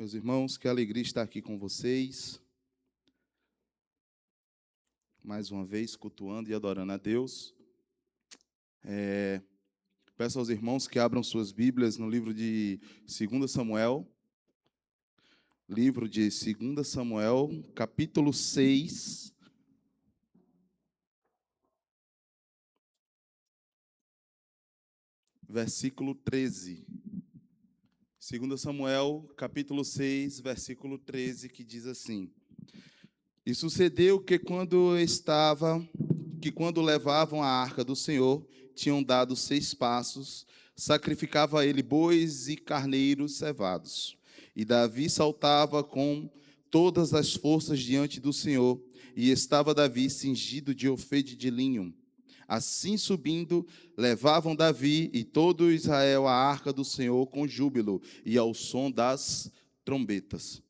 Meus irmãos, que alegria estar aqui com vocês. Mais uma vez, cultuando e adorando a Deus. Peço aos irmãos que abram suas Bíblias no livro de 2 Samuel. Livro de 2 Samuel, capítulo 6. Versículo 13. 2 Samuel, capítulo 6, versículo 13, que diz assim: E sucedeu que quando levavam a arca do Senhor, tinham dado 6 passos, sacrificava a ele bois e carneiros cevados. E Davi saltava com todas as forças diante do Senhor, e estava Davi cingido de ofede de linho. Assim subindo, levavam Davi e todo Israel à arca do Senhor com júbilo e ao som das trombetas.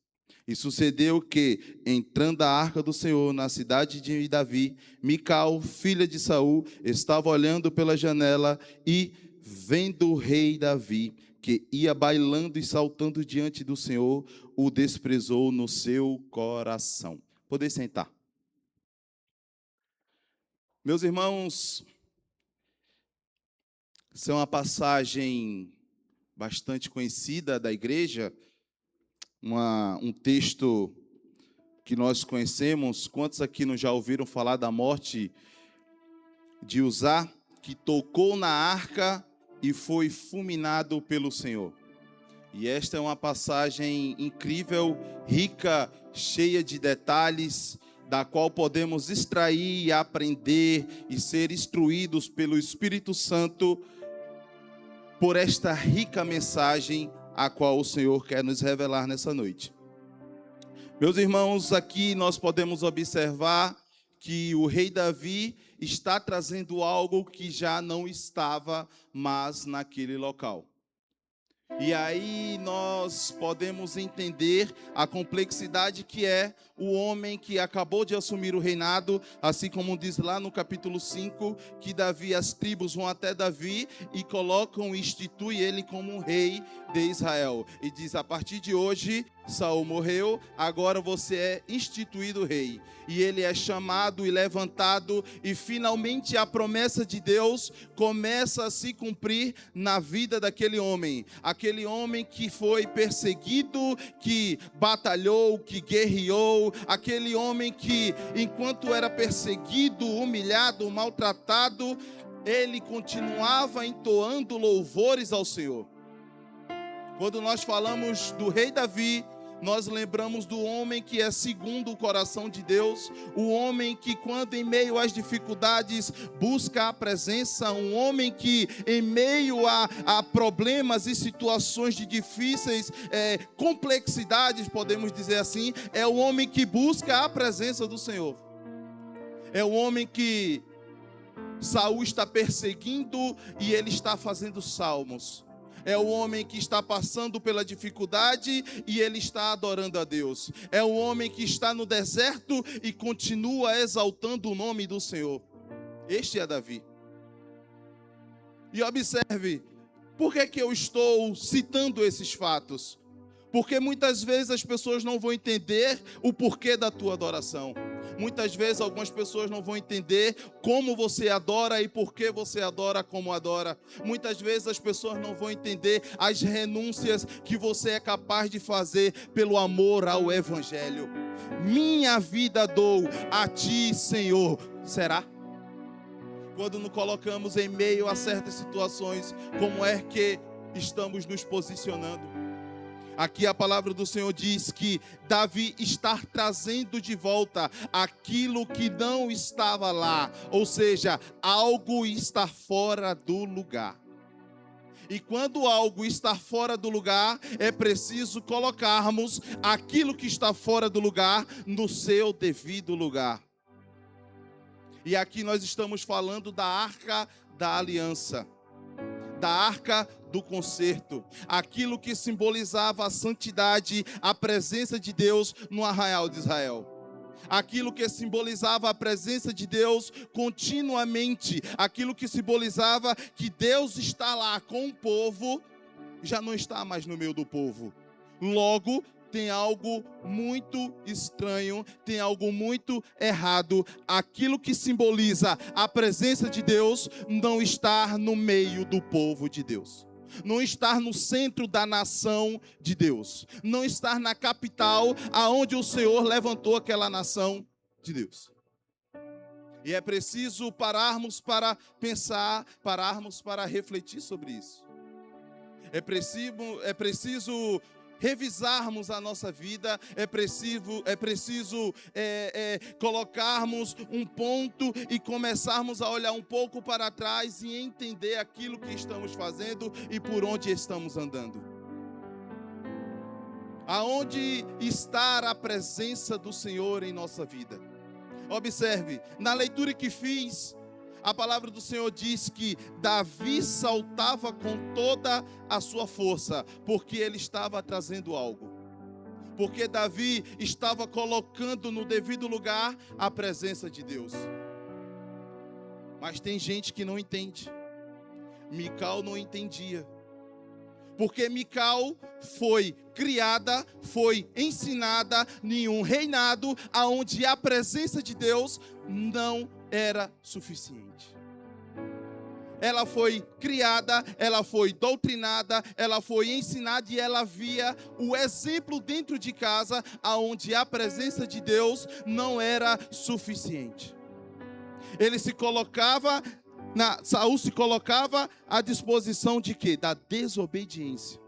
E sucedeu que, entrando a arca do Senhor na cidade de Davi, Mical, filha de Saul, estava olhando pela janela e, vendo o rei Davi, que ia bailando e saltando diante do Senhor, o desprezou no seu coração. Podem sentar. Meus irmãos, essa é uma passagem bastante conhecida da igreja, um texto que nós conhecemos. Quantos aqui não já ouviram falar da morte de Uzá, que tocou na arca e foi fulminado pelo Senhor? E esta é uma passagem incrível, rica, cheia de detalhes, da qual podemos extrair e aprender e ser instruídos pelo Espírito Santo por esta rica mensagem a qual o Senhor quer nos revelar nessa noite. Meus irmãos, aqui nós podemos observar que o rei Davi está trazendo algo que já não estava mais naquele local. E aí nós podemos entender a complexidade que é o homem que acabou de assumir o reinado, assim como diz lá no capítulo 5, que Davi, as tribos vão até Davi e colocam, institui ele como um rei de Israel. E diz: a partir de hoje, Saul morreu, agora você é instituído rei. E ele é chamado e levantado, e finalmente a promessa de Deus começa a se cumprir na vida daquele homem. Aquele homem que foi perseguido, que batalhou, que guerreou, aquele homem que, enquanto era perseguido, humilhado, maltratado, ele continuava entoando louvores ao Senhor. Quando nós falamos do rei Davi, nós lembramos do homem que é segundo o coração de Deus, o homem que, quando em meio às dificuldades, busca a presença, um homem que, em meio a problemas e situações de difíceis complexidades, podemos dizer assim, é o homem que busca a presença do Senhor. É o homem que Saul está perseguindo e ele está fazendo salmos. É o homem que está passando pela dificuldade e ele está adorando a Deus. É o homem que está no deserto e continua exaltando o nome do Senhor. Este é Davi. E observe, por que eu estou citando esses fatos? Porque muitas vezes as pessoas não vão entender o porquê da tua adoração. Muitas vezes algumas pessoas não vão entender como você adora e por que você adora como adora. Muitas vezes as pessoas não vão entender as renúncias que você é capaz de fazer pelo amor ao Evangelho. Minha vida dou a ti, Senhor. Será? Quando nos colocamos em meio a certas situações, como é que estamos nos posicionando? Aqui a palavra do Senhor diz que Davi está trazendo de volta aquilo que não estava lá, ou seja, algo está fora do lugar. E quando algo está fora do lugar, é preciso colocarmos aquilo que está fora do lugar no seu devido lugar. E aqui nós estamos falando da Arca da Aliança, da Arca do Concerto, aquilo que simbolizava a santidade, a presença de Deus no arraial de Israel. Aquilo que simbolizava a presença de Deus continuamente, aquilo que simbolizava que Deus está lá com o povo, já não está mais no meio do povo. Logo, tem algo muito estranho, tem algo muito errado. Aquilo que simboliza a presença de Deus não está no meio do povo de Deus. Não estar no centro da nação de Deus. Não estar na capital aonde o Senhor levantou aquela nação de Deus. E é preciso pararmos para pensar, pararmos para refletir sobre isso. É preciso revisarmos a nossa vida, é preciso colocarmos um ponto e começarmos a olhar um pouco para trás e entender aquilo que estamos fazendo e por onde estamos andando. Aonde está a presença do Senhor em nossa vida? Observe, na leitura que fiz, a palavra do Senhor diz que Davi saltava com toda a sua força, porque ele estava trazendo algo. Porque Davi estava colocando no devido lugar a presença de Deus. Mas tem gente que não entende. Mical não entendia. Porque Mical foi criada, foi ensinada em um reinado onde a presença de Deus não era suficiente. Ela foi criada, ela foi doutrinada, ela foi ensinada e ela via o exemplo dentro de casa onde a presença de Deus não era suficiente. Saul se colocava à disposição de quê? Da desobediência.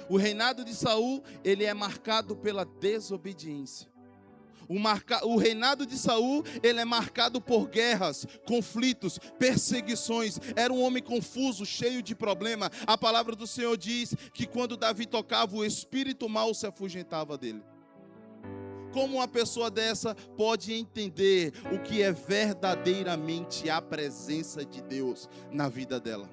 O reinado de Saul, ele é marcado pela desobediência. O reinado de Saul, ele é marcado por guerras, conflitos, perseguições. Era um homem confuso, cheio de problema. A palavra do Senhor diz que quando Davi tocava, o espírito mau se afugentava dele. Como uma pessoa dessa pode entender o que é verdadeiramente a presença de Deus na vida dela?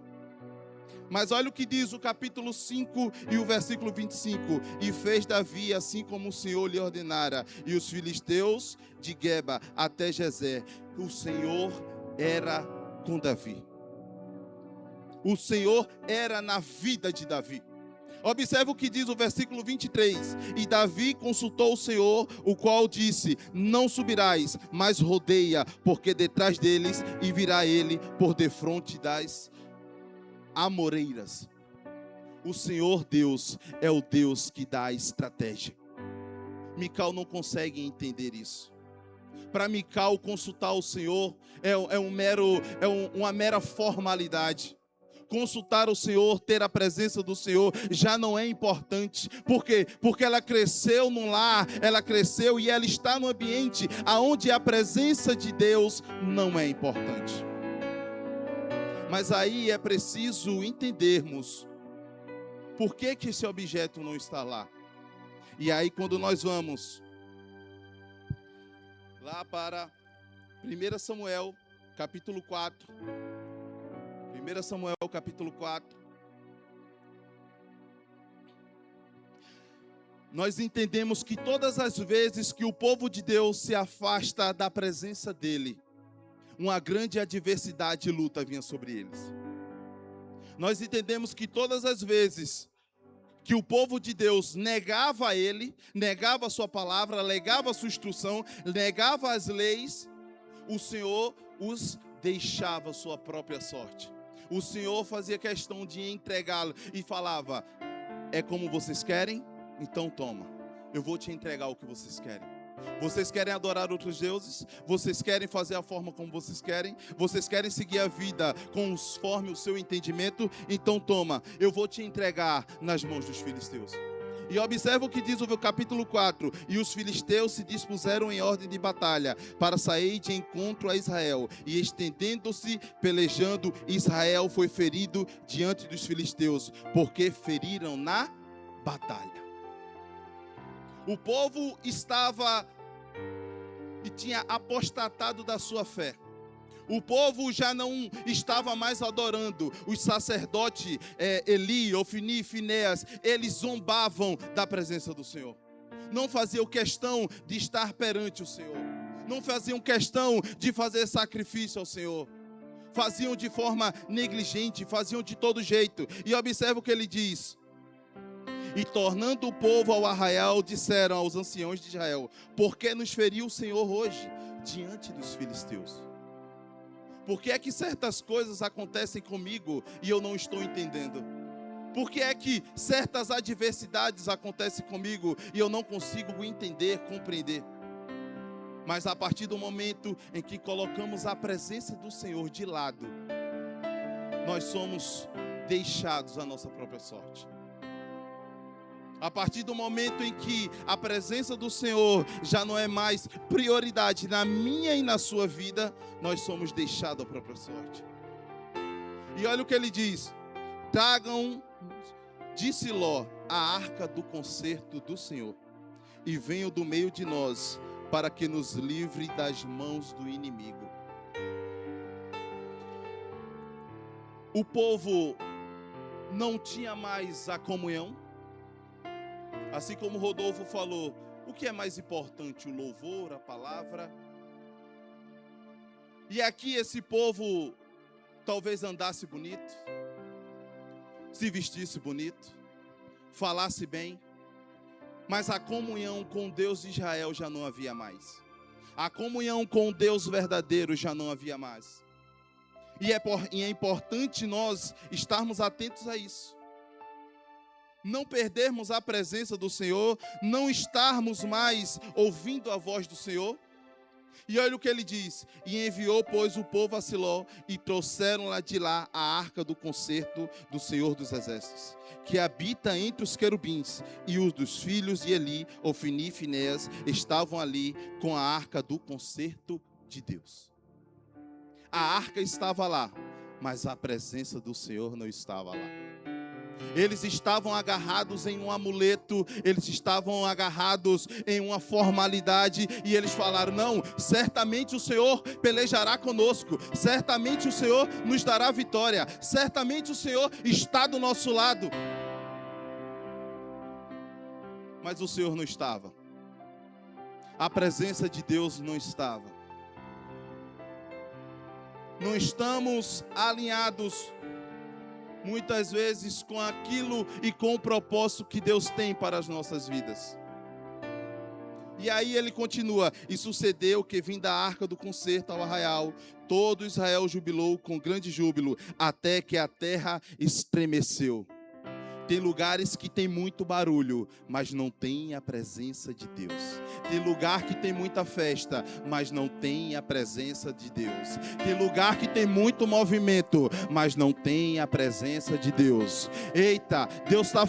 Mas olha o que diz o capítulo 5 e o versículo 25. E fez Davi assim como o Senhor lhe ordenara, e os filisteus de Geba até Gezer. O Senhor era com Davi. O Senhor era na vida de Davi. Observe o que diz o versículo 23. E Davi consultou o Senhor, o qual disse: não subirás, mas rodeia, porque detrás deles e virá ele por defronte das amoreiras. O Senhor Deus é o Deus que dá a estratégia. Mical não consegue entender isso. Para Mical, consultar o Senhor uma mera formalidade. Consultar o Senhor, ter a presença do Senhor já não é importante. Por quê? Porque ela cresceu num lar, ela cresceu e ela está no ambiente onde a presença de Deus não é importante. Mas aí é preciso entendermos por que esse objeto não está lá. E aí quando nós vamos lá para 1 Samuel, capítulo 4. 1 Samuel, capítulo 4. Nós entendemos que todas as vezes que o povo de Deus se afasta da presença dele, uma grande adversidade e luta vinha sobre eles. Nós entendemos que todas as vezes que o povo de Deus negava a ele, negava a sua palavra, negava a sua instrução, negava as leis, o Senhor os deixava a sua própria sorte. O Senhor fazia questão de entregá-lo e falava: é como vocês querem? Então toma, eu vou te entregar o que vocês querem. Vocês querem adorar outros deuses? Vocês querem fazer a forma como vocês querem? Vocês querem seguir a vida conforme o seu entendimento? Então toma, eu vou te entregar nas mãos dos filisteus. E observa o que diz o capítulo 4. E os filisteus se dispuseram em ordem de batalha para sair de encontro a Israel. E estendendo-se, pelejando, Israel foi ferido diante dos filisteus, porque feriram na batalha. O povo estava e tinha apostatado da sua fé. O povo já não estava mais adorando. Os sacerdotes, Eli, Ofni, Finéas, eles zombavam da presença do Senhor. Não faziam questão de estar perante o Senhor. Não faziam questão de fazer sacrifício ao Senhor. Faziam de forma negligente, faziam de todo jeito. E observa o que ele diz. E tornando o povo ao arraial, disseram aos anciãos de Israel: por que nos feriu o Senhor hoje diante dos filisteus? Por que é que certas coisas acontecem comigo e eu não estou entendendo? Por que é que certas adversidades acontecem comigo e eu não consigo entender, compreender? Mas a partir do momento em que colocamos a presença do Senhor de lado, nós somos deixados à nossa própria sorte. A partir do momento em que a presença do Senhor já não é mais prioridade na minha e na sua vida, nós somos deixados à própria sorte. E olha o que ele diz: tragam de Siló a arca do concerto do Senhor, e venham do meio de nós, para que nos livre das mãos do inimigo. O povo não tinha mais a comunhão. Assim como Rodolfo falou, o que é mais importante? O louvor, a palavra? E aqui esse povo talvez andasse bonito, se vestisse bonito, falasse bem, mas a comunhão com Deus de Israel já não havia mais. A comunhão com o Deus verdadeiro já não havia mais. E é importante nós estarmos atentos a isso. Não perdermos a presença do Senhor, não estarmos mais ouvindo a voz do Senhor. E olha o que ele diz: e enviou, pois, o povo a Siló, e trouxeram-lá de lá a arca do concerto do Senhor dos Exércitos, que habita entre os querubins, e os dos filhos de Eli, Ofni e Finéias, estavam ali com a arca do concerto de Deus. A arca estava lá, mas a presença do Senhor não estava lá. Eles estavam agarrados em um amuleto, eles estavam agarrados em uma formalidade, e eles falaram: não, certamente o Senhor pelejará conosco, certamente o Senhor nos dará vitória, certamente o Senhor está do nosso lado. Mas o Senhor não estava, a presença de Deus não estava. Não estamos alinhados muitas vezes com aquilo e com o propósito que Deus tem para as nossas vidas. E aí ele continua: e sucedeu que, vindo a arca do concerto ao arraial, todo Israel jubilou com grande júbilo, até que a terra estremeceu. Tem lugares que tem muito barulho, mas não tem a presença de Deus. Tem lugar que tem muita festa, mas não tem a presença de Deus. Tem lugar que tem muito movimento, mas não tem a presença de Deus. Eita, Deus está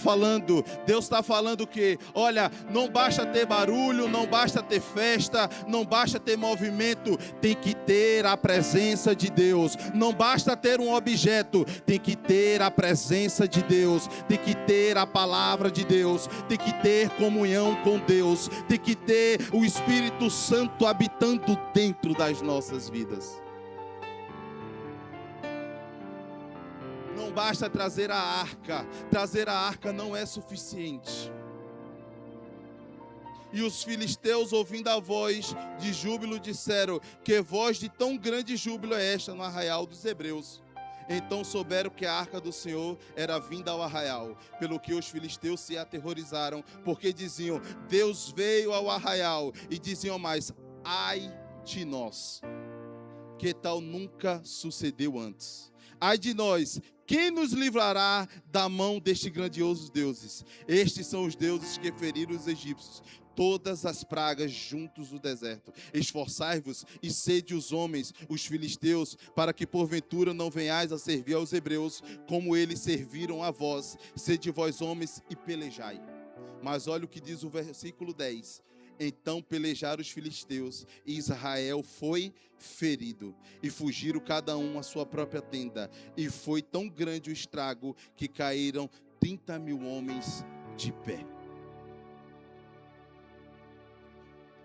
falando que, olha, não basta ter barulho, não basta ter festa, não basta ter movimento, tem que ter a presença de Deus. Não basta ter um objeto, tem que ter a presença de Deus. Tem que ter a palavra de Deus, tem que ter comunhão com Deus, tem que ter o Espírito Santo habitando dentro das nossas vidas. Não basta trazer a arca não é suficiente. E os filisteus, ouvindo a voz de júbilo, disseram: que voz de tão grande júbilo é esta no arraial dos hebreus? Então souberam que a arca do Senhor era vinda ao arraial, pelo que os filisteus se aterrorizaram, porque diziam: Deus veio ao arraial, e diziam mais: ai de nós, que tal nunca sucedeu antes. Ai de nós, quem nos livrará da mão destes grandiosos deuses? Estes são os deuses que feriram os egípcios, todas as pragas juntos do deserto. Esforçai-vos e sede os homens, os filisteus, para que porventura não venhais a servir aos hebreus, como eles serviram a vós. Sede vós homens e pelejai. Mas olha o que diz o versículo 10. Então pelejaram os filisteus, e Israel foi ferido, e fugiram cada um à sua própria tenda, e foi tão grande o estrago, que caíram 30.000 homens de pé.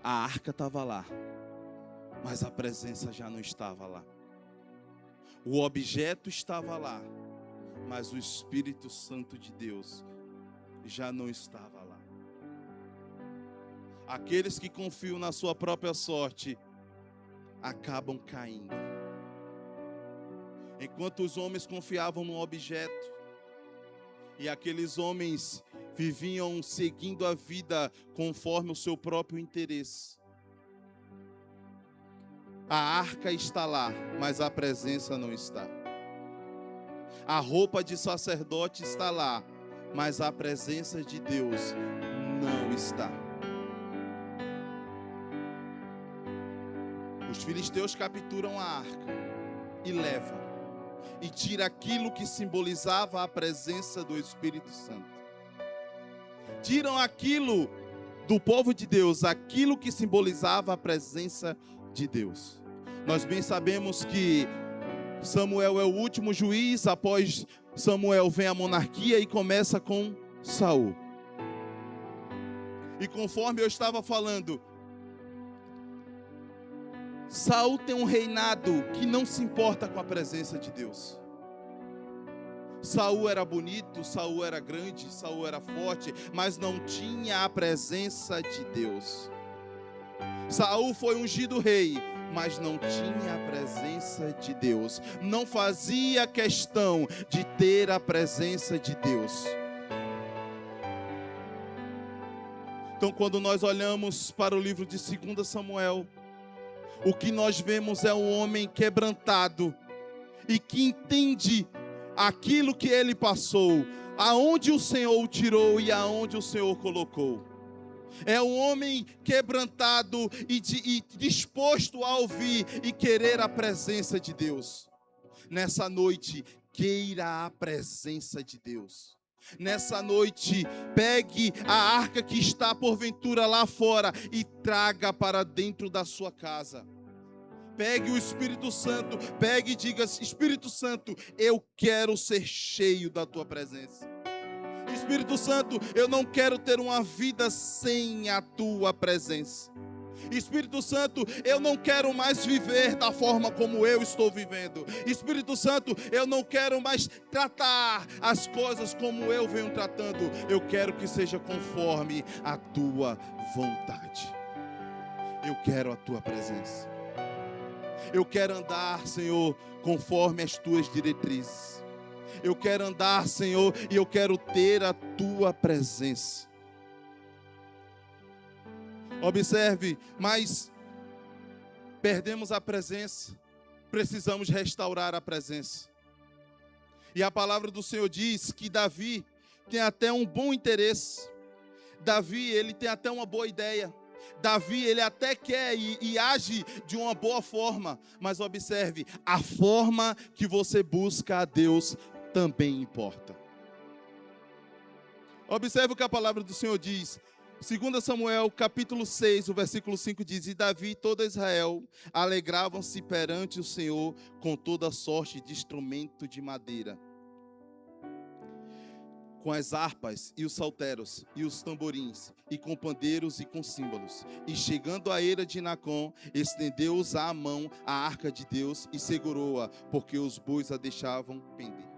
A arca estava lá, mas a presença já não estava lá. O objeto estava lá, mas o Espírito Santo de Deus já não estava lá. Aqueles que confiam na sua própria sorte acabam caindo. Enquanto os homens confiavam no objeto, E aqueles homens viviam seguindo a vida conforme o seu próprio interesse. A arca está lá, mas a presença não está. A roupa de sacerdote está lá, mas a presença de Deus não está. Os filisteus capturam a arca e levam, e tira aquilo que simbolizava a presença do Espírito Santo. Tiram aquilo do povo de Deus, aquilo que simbolizava a presença de Deus. Nós bem sabemos que Samuel é o último juiz. Após Samuel vem a monarquia e começa com Saul. E conforme eu estava falando, Saul tem um reinado que não se importa com a presença de Deus. Saul era bonito, Saul era grande, Saul era forte, mas não tinha a presença de Deus. Saul foi ungido rei, mas não tinha a presença de Deus. Não fazia questão de ter a presença de Deus. Então, quando nós olhamos para o livro de 2 Samuel, o que nós vemos é um homem quebrantado e que entende aquilo que ele passou, aonde o Senhor o tirou e aonde o Senhor colocou. É um homem quebrantado e disposto a ouvir e querer a presença de Deus. Nessa noite, queira a presença de Deus. Nessa noite, pegue a arca que está porventura lá fora e traga para dentro da sua casa. Pegue o Espírito Santo, pegue e diga: Espírito Santo, eu quero ser cheio da tua presença. Espírito Santo, eu não quero ter uma vida sem a tua presença. Espírito Santo, eu não quero mais viver da forma como eu estou vivendo. Espírito Santo, eu não quero mais tratar as coisas como eu venho tratando. Eu quero que seja conforme a tua vontade. Eu quero a tua presença. Eu quero andar, Senhor, conforme as tuas diretrizes. Eu quero andar, Senhor, e eu quero ter a tua presença. Observe, mas perdemos a presença, precisamos restaurar a presença. E a palavra do Senhor diz que Davi tem até um bom interesse. Davi, ele tem até uma boa ideia. Davi, ele até quer e age de uma boa forma. Mas observe, a forma que você busca a Deus também importa. Observe o que a palavra do Senhor diz. 2 Samuel, capítulo 6, o versículo 5 diz: E Davi e todo Israel alegravam-se perante o Senhor com toda sorte de instrumento de madeira, com as harpas e os salteros e os tamborins, e com pandeiros e com símbolos. E chegando à eira de Nacon, estendeu-os à mão a arca de Deus e segurou-a, porque os bois a deixavam pender.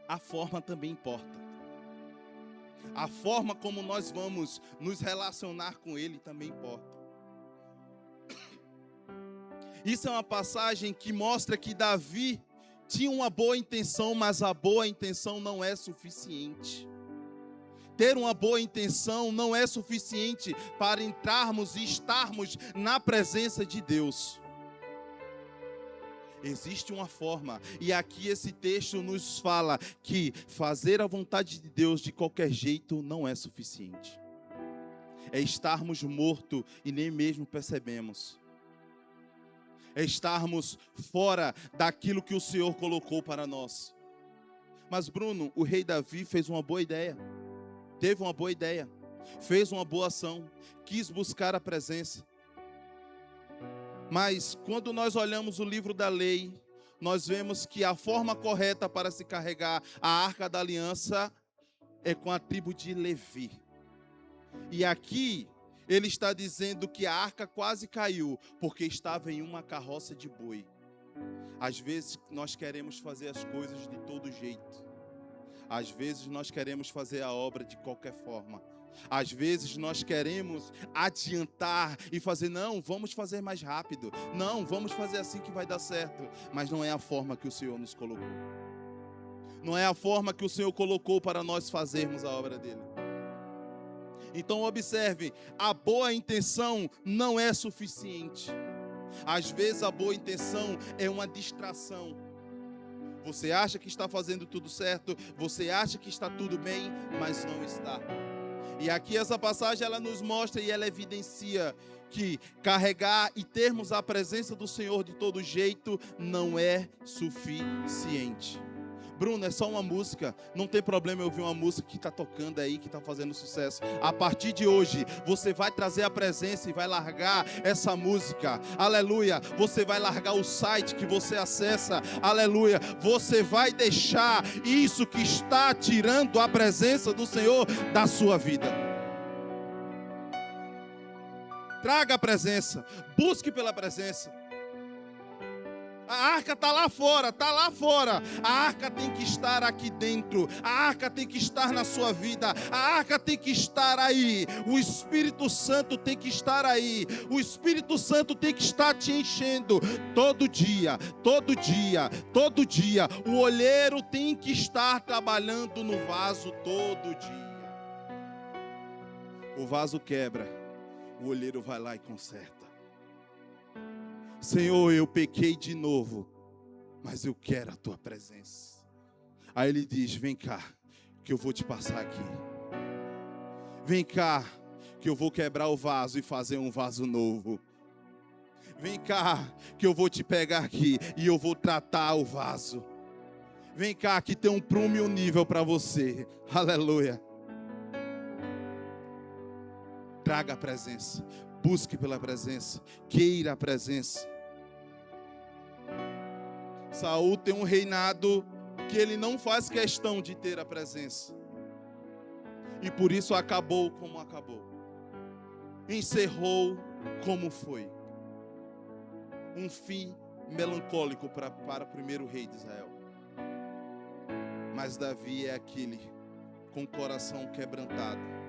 A forma também importa. A forma como nós vamos nos relacionar com Ele também importa. Isso é uma passagem que mostra que Davi tinha uma boa intenção, mas a boa intenção não é suficiente. Ter uma boa intenção não é suficiente para entrarmos e estarmos na presença de Deus. Existe uma forma, e aqui esse texto nos fala que fazer a vontade de Deus de qualquer jeito não é suficiente. É estarmos mortos e nem mesmo percebemos. É estarmos fora daquilo que o Senhor colocou para nós. Mas Bruno, o rei Davi fez uma boa ideia. Teve uma boa ideia. Fez uma boa ação. Quis buscar a presença. Mas quando nós olhamos o livro da lei, nós vemos que a forma correta para se carregar a arca da aliança é com a tribo de Levi. E aqui ele está dizendo que a arca quase caiu, porque estava em uma carroça de boi. Às vezes nós queremos fazer as coisas de todo jeito. Às vezes nós queremos fazer a obra de qualquer forma, Às vezes nós queremos adiantar e fazer, não, vamos fazer mais rápido. Não, vamos fazer assim que vai dar certo. Mas não é a forma que o Senhor nos colocou. Não é a forma que o Senhor colocou para nós fazermos a obra dele. Então observe, a boa intenção não é suficiente. Às vezes a boa intenção é uma distração. Você acha que está fazendo tudo certo, você acha que está tudo bem, mas não está. E aqui essa passagem ela nos mostra e ela evidencia que carregar e termos a presença do Senhor de todo jeito não é suficiente. Bruno, é só uma música, não tem problema eu ouvir uma música que está tocando aí, que está fazendo sucesso. A partir de hoje, você vai trazer a presença e vai largar essa música, aleluia. Você vai largar o site que você acessa, aleluia. Você vai deixar isso que está tirando a presença do Senhor da sua vida. Traga a presença, busque pela presença. A arca está lá fora, está lá fora. A arca tem que estar aqui dentro. A arca tem que estar na sua vida. A arca tem que estar aí. O Espírito Santo tem que estar aí. O Espírito Santo tem que estar te enchendo todo dia, todo dia, todo dia. O olheiro tem que estar trabalhando no vaso todo dia. O vaso quebra, o olheiro vai lá e conserta. Senhor, eu pequei de novo, mas eu quero a tua presença. Aí ele diz, vem cá, que eu vou te passar aqui. Vem cá, que eu vou quebrar o vaso e fazer um vaso novo. Vem cá, que eu vou te pegar aqui e eu vou tratar o vaso. Vem cá, que tem um prumo e um nível para você. Aleluia. Traga a presença. Busque pela presença, queira a presença. Saul tem um reinado que ele não faz questão de ter a presença. E por isso acabou como acabou. Encerrou como foi. Um fim melancólico para o primeiro rei de Israel. Mas Davi é aquele com o coração quebrantado.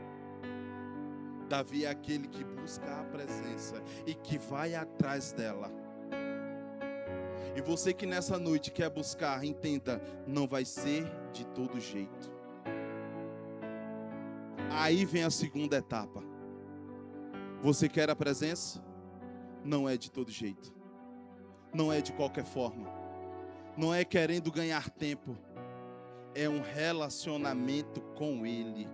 Davi é aquele que busca a presença e que vai atrás dela. E você que nessa noite quer buscar, entenda, não vai ser de todo jeito. Aí vem a segunda etapa. Você quer a presença? Não é de todo jeito. Não é de qualquer forma. Não é querendo ganhar tempo. É um relacionamento com Ele.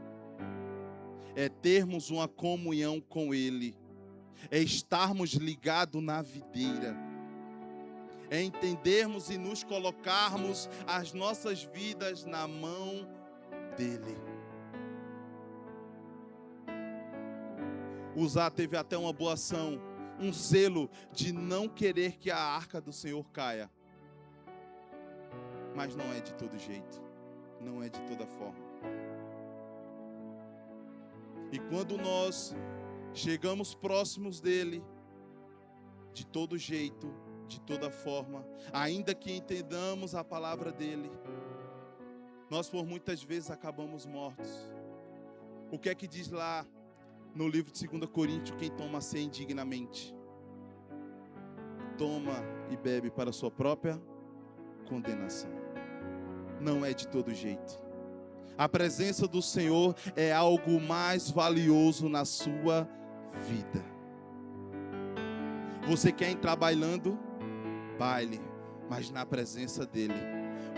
É termos uma comunhão com Ele. É estarmos ligados na videira. É entendermos e nos colocarmos as nossas vidas na mão dEle. Uzá teve até uma boa ação, um zelo de não querer que a arca do Senhor caia. Mas não é de todo jeito, não é de toda forma. E quando nós chegamos próximos dele, de todo jeito, de toda forma, ainda que entendamos a palavra dele, nós por muitas vezes acabamos mortos. O que é que diz lá no livro de 2 Coríntios, quem toma ceia indignamente? Toma e bebe para a sua própria condenação. Não é de todo jeito. A presença do Senhor é algo mais valioso na sua vida. Você quer entrar bailando? Baile, mas na presença dEle.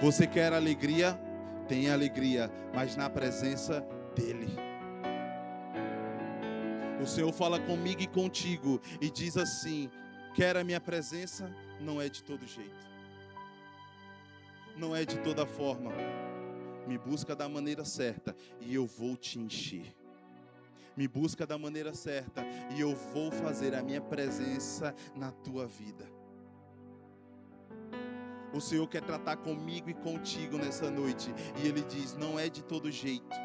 Você quer alegria? Tenha alegria, mas na presença dEle. O Senhor fala comigo e contigo e diz assim: quer a minha presença? Não é de todo jeito. Não é de toda forma. Me busca da maneira certa e eu vou te encher. Me busca da maneira certa e eu vou fazer a minha presença na tua vida. O Senhor quer tratar comigo e contigo nessa noite. E Ele diz, não é de todo jeito.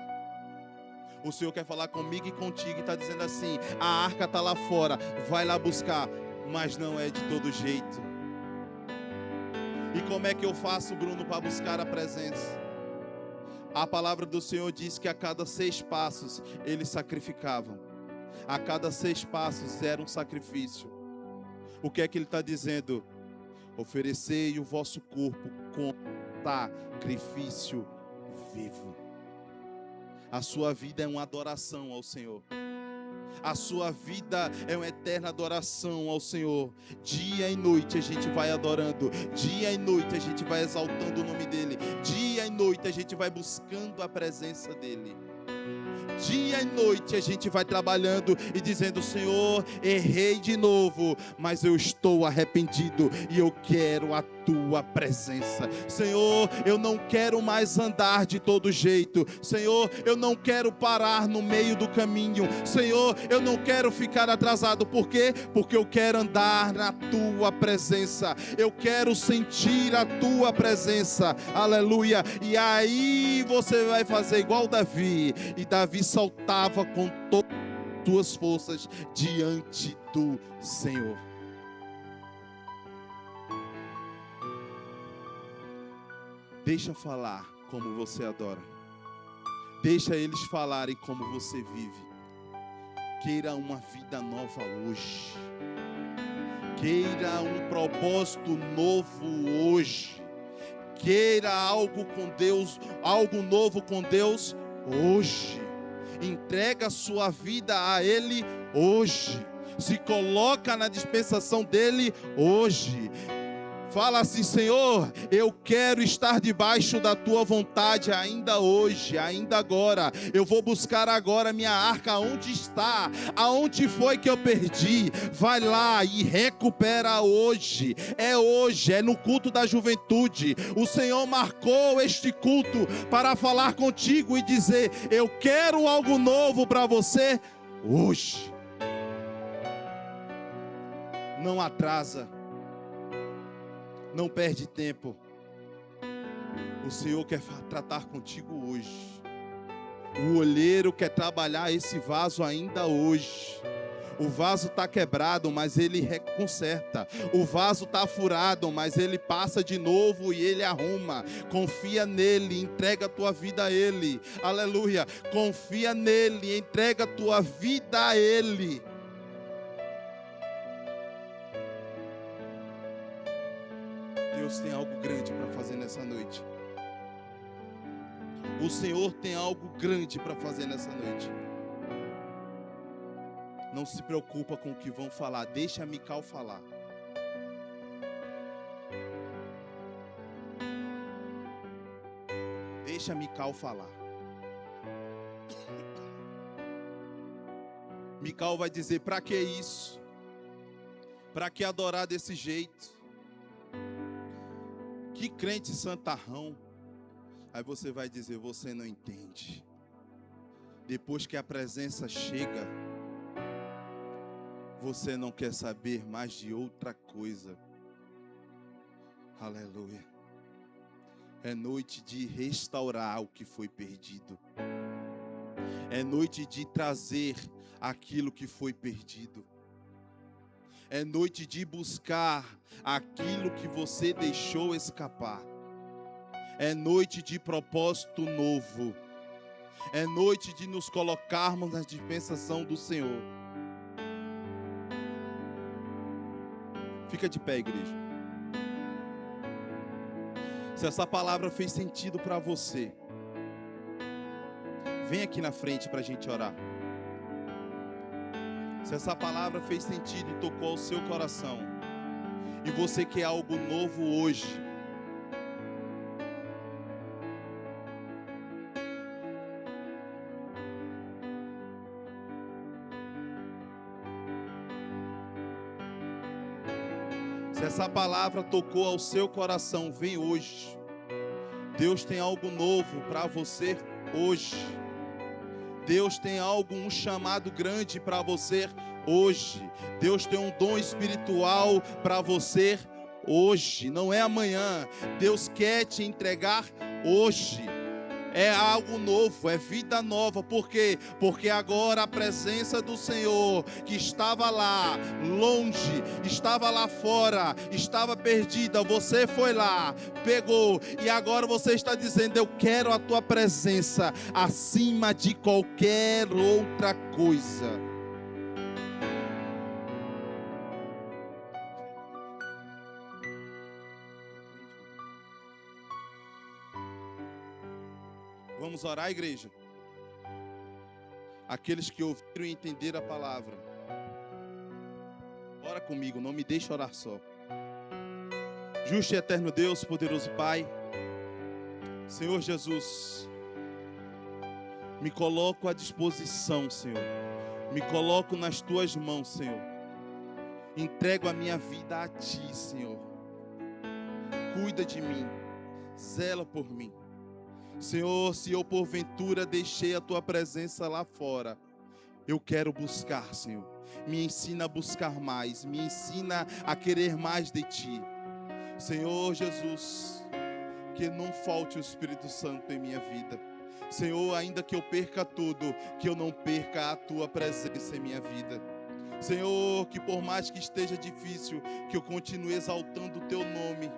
O Senhor quer falar comigo e contigo e está dizendo assim, a arca está lá fora, vai lá buscar. Mas não é de todo jeito. E como é que eu faço, Bruno, para buscar a presença? A palavra do Senhor diz que a cada 6 passos eles sacrificavam. A cada 6 passos era um sacrifício. O que é que ele está dizendo? Oferecei o vosso corpo como sacrifício vivo. A sua vida é uma adoração ao Senhor. A sua vida é uma eterna adoração ao Senhor. Dia e noite a gente vai adorando. Dia e noite a gente vai exaltando o nome dEle. Dia e noite a gente vai buscando a presença dEle. Dia e noite a gente vai trabalhando e dizendo: Senhor, errei de novo, mas eu estou arrependido e eu quero a tua presença. Senhor, eu não quero mais andar de todo jeito. Senhor, eu não quero parar no meio do caminho. Senhor, eu não quero ficar atrasado. Por quê? Porque eu quero andar na tua presença. Eu quero sentir a tua presença. Aleluia. E aí você vai fazer igual Davi. E Davi saltava com todas as suas forças diante do Senhor. Deixa falar como você adora. Deixa eles falarem como você vive. Queira uma vida nova hoje. Queira um propósito novo hoje. Queira algo com Deus, algo novo com Deus hoje. Entrega a sua vida a Ele hoje. Se coloca na dispensação dEle hoje. Fala assim: Senhor, eu quero estar debaixo da tua vontade ainda hoje, ainda agora. Eu vou buscar agora minha arca. Onde está? Aonde foi que eu perdi? Vai lá e recupera hoje. É hoje, é no culto da juventude. O Senhor marcou este culto para falar contigo e dizer: eu quero algo novo para você hoje. Não atrasa. Não perde tempo. O Senhor quer tratar contigo hoje. O olheiro quer trabalhar esse vaso ainda hoje. O vaso está quebrado, mas Ele conserta. O vaso está furado, mas Ele passa de novo e Ele arruma. Confia nele, entrega a tua vida a Ele. Aleluia. Confia nele, entrega a tua vida a Ele. Deus tem algo grande para fazer nessa noite. O Senhor tem algo grande para fazer nessa noite. Não se preocupa com o que vão falar. Deixa a Mical falar. Deixa a Mical falar. Mical vai dizer: para que isso? Para que adorar desse jeito? Que crente santarrão. Aí você vai dizer: você não entende. Depois que a presença chega, você não quer saber mais de outra coisa. Aleluia. É noite de restaurar o que foi perdido. É noite de trazer aquilo que foi perdido. É noite de buscar aquilo que você deixou escapar. É noite de propósito novo. É noite de nos colocarmos na dispensação do Senhor. Fica de pé, igreja. Se essa palavra fez sentido para você, vem aqui na frente para a gente orar. Se essa palavra fez sentido e tocou o seu coração, e você quer algo novo hoje, se essa palavra tocou ao seu coração, vem hoje. Deus tem algo novo para você hoje. Deus tem algo, um chamado grande para você hoje. Deus tem um dom espiritual para você hoje. Não é amanhã. Deus quer te entregar hoje. é algo novo, é vida nova. Por quê? Porque agora a presença do Senhor, que estava lá longe, estava lá fora, estava perdida, você foi lá, pegou, e agora você está dizendo: eu quero a tua presença acima de qualquer outra coisa. Vamos orar, igreja? Aqueles que ouviram e entenderam a palavra, ora comigo, não me deixe orar só. Justo e eterno Deus, poderoso Pai, Senhor Jesus, me coloco à disposição, Senhor. Me coloco nas tuas mãos, Senhor. Entrego a minha vida a ti, Senhor. Cuida de mim, zela por mim. Senhor, se eu porventura deixei a tua presença lá fora, eu quero buscar, Senhor. Me ensina a buscar mais, me ensina a querer mais de ti. Senhor Jesus, que não falte o Espírito Santo em minha vida. Senhor, ainda que eu perca tudo, que eu não perca a tua presença em minha vida. Senhor, que por mais que esteja difícil, que eu continue exaltando o teu nome.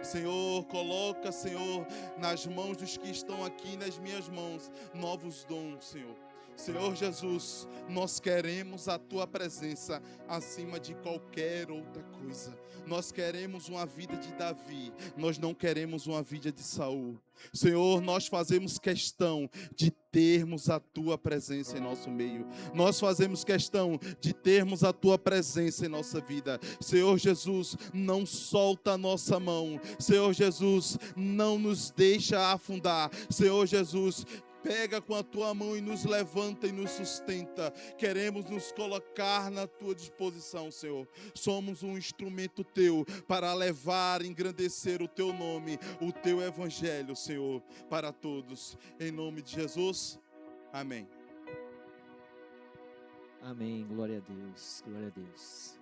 Senhor, coloca, Senhor, nas mãos dos que estão aqui, nas minhas mãos, novos dons, Senhor. Senhor Jesus, nós queremos a tua presença acima de qualquer outra coisa. Nós queremos uma vida de Davi, nós não queremos uma vida de Saul. Senhor, nós fazemos questão de termos a tua presença em nosso meio. Nós fazemos questão de termos a tua presença em nossa vida. Senhor Jesus, não solta a nossa mão. Senhor Jesus, não nos deixa afundar. Senhor Jesus, pega com a tua mão e nos levanta e nos sustenta. Queremos nos colocar na tua disposição, Senhor. Somos um instrumento teu para levar, engrandecer o teu nome, o teu evangelho, Senhor, para todos. Em nome de Jesus, amém. Amém, glória a Deus, glória a Deus.